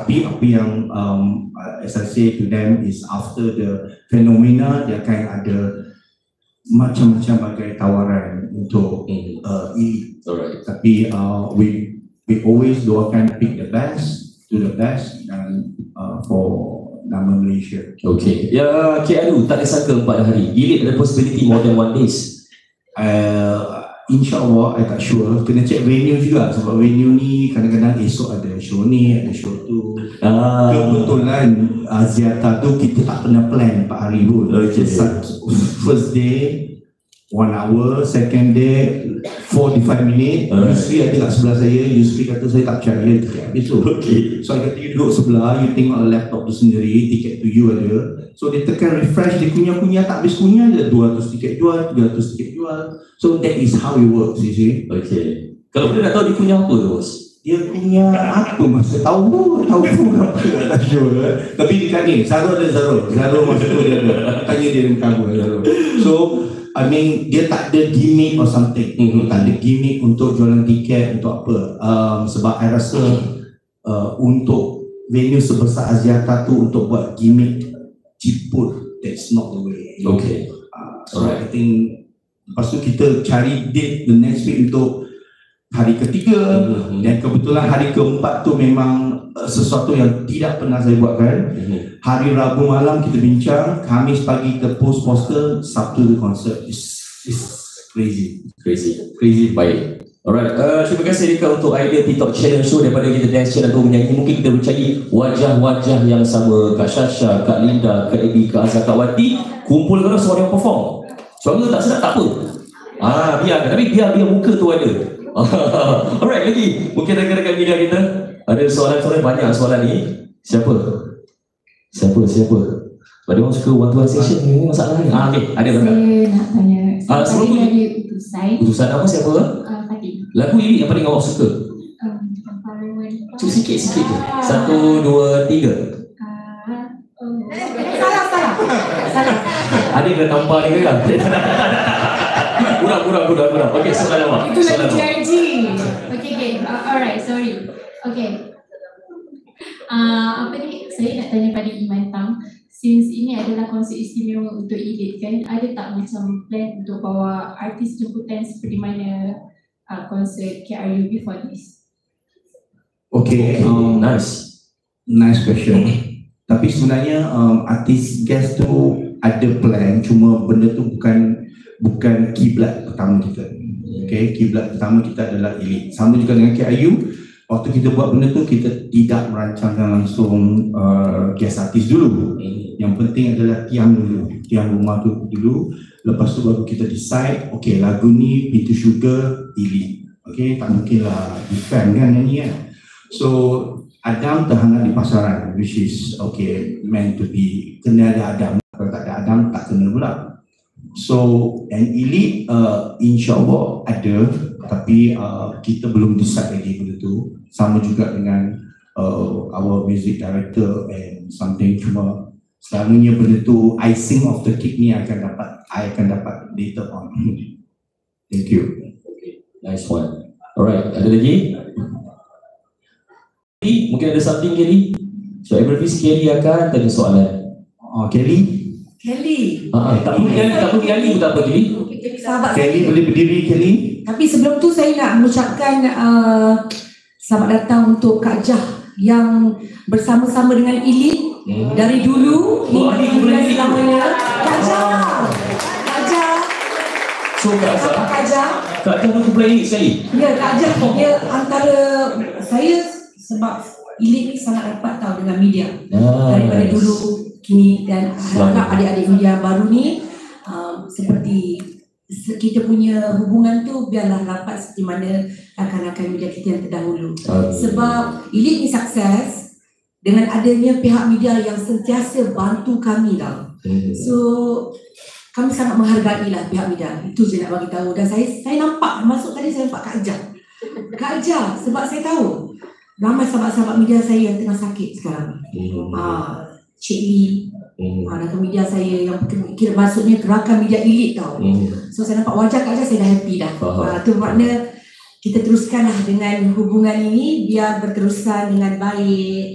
Tapi apa yang as I say to them is after the phenomena dia akan ada macam-macam bagai tawaran untuk elite. Tapi we always doakan pick the best to the best dan for nama Malaysia. Okay. Ya, KRU tak ada sangka 4 hari. Elite ada possibility more than 1 days. InsyaAllah, I tak sure. Kena check venue juga sebab venue ni kadang-kadang esok ada show ni, ada show tu. Kebetulan Aziata tu kita tak pernah plan 4 hari pun. First day 1 hour, second day 45 minit. Yusri ada kat sebelah saya, Yusri kata saya tak percaya tiket habis tu. So I kata you duduk sebelah, you tengok laptop tu sendiri, tiket tu you ada. So dia tekan refresh, dia kunyah-kunyah, tak habis kunyah je 200 tiket jual, 300 tiket jual. So that is how it works, you see. Okay. Kalau boleh nak tahu dia kunyah apa tu, bos? Dia punya apa masa tahu apa tak sure. Tapi dekat ni Zarul masa tu dia ada tanya dia dengan kamu Zarul. So I mean dia tak ada gimmick or something. Tak ada gimmick untuk jualan tiket untuk apa. Sebab I rasa untuk venue sebesar Aziata tu untuk buat gimmick ciput, that's not the way. Okay. So I think lepas tu kita cari date the next week untuk hari ketiga dan kebetulan hari keempat tu memang sesuatu yang tidak pernah saya buatkan. Hari Rabu malam kita bincang, Khamis pagi kita post poster, Sabtu the concert. It's crazy. Baik. Alright, terima kasih Rika untuk idea TikTok channel show. Daripada kita dance channel tu menyanyi, mungkin kita mencari wajah-wajah yang sama. Kak Shasha, Kak Linda, Kak Ebi, Kak Azhar, Kak Wati, kumpulkan suara yang perform. Suara tak sedap tak apa. Biarkan, tapi biar muka tu ada. Alright, lagi mungkin rekan-rekan media kita ada soalan-soalan, banyak soalan ni. Siapa? Pada orang suka one-to-one session ni masalah ni. Okay, ada tak? Saya nak tanya. Sebelum tu ada utusan apa, siapa? Fatih. Lagu ini yang paling awak suka? Cuba sikit je. 1, 2, 3. Salah. Ada yang dah tampar ni ke kan? Kurang. Okay, soalan awak. Itu lagi TRG. Okay. Alright, sorry. Okay. Saya nak tanya pada Iman Tang. Since ini adalah konsert istimewa untuk elite kan, ada tak macam plan untuk bawa artis jemputan seperti mana konsert KRU before this? Okay, nice question. Tapi sebenarnya artis guest tu ada plan, cuma benda tu bukan kiblat pertama kita. Okay, kiblat pertama kita adalah elite. Sama juga dengan KRU. Waktu kita buat benda tu, kita tidak merancangkan langsung guest artis dulu. Yang penting adalah tiang rumah tu dulu. Lepas tu baru kita decide, okay lagu ni Pintu Sugar elite. Okay, tak mungkin lah defend kan nyanyi kan. So Adam terhangat di pasaran, which is okay, meant to be. Kena ada Adam, kalau tak ada Adam tak kena pula. So and elite insyaAllah ada, tapi kita belum decide lagi benda tu. Sama juga dengan our music director and something, cuma selalunya benda tu icing of the cake ni I akan dapat later on. Thank you. Okay, nice one. Alright, ada lagi? Mungkin ada something Kelly? So every Kelly akan tanya soalan. Kelly? Tak perlu Kelly pun tak apa Kelly. Kelly boleh berdiri Kelly? Tapi sebelum tu saya nak mengucapkan selamat datang untuk Kak Jah yang bersama-sama dengan elite dari dulu hingga selamanya. Kak Jah. So Kak Jah tu play sekali. Ya, Kak Jah dia antara saya sebab elite ni sangat rapat tahu dengan media daripada dulu kini, dan harap adik-adik media baru ni seperti kita punya hubungan tu biarlah rapat seperti mana rakan-rakan media kita yang terdahulu. Sebab elite ni sukses dengan adanya pihak media yang sentiasa bantu kami tau. So kami sangat menghargai lah pihak media. Itu je nak bagi tahu. Dan saya nampak masuk tadi, saya nampak Kak Jah sebab saya tahu ramai sahabat-sahabat media saya yang tengah sakit sekarang. Cik Lee, rakan media saya yang kira maksudnya rakan media elite tau. So saya nampak wajah Kak Jah, saya dah happy dah. Tu makna kita teruskanlah dengan hubungan ini biar berterusan dengan baik.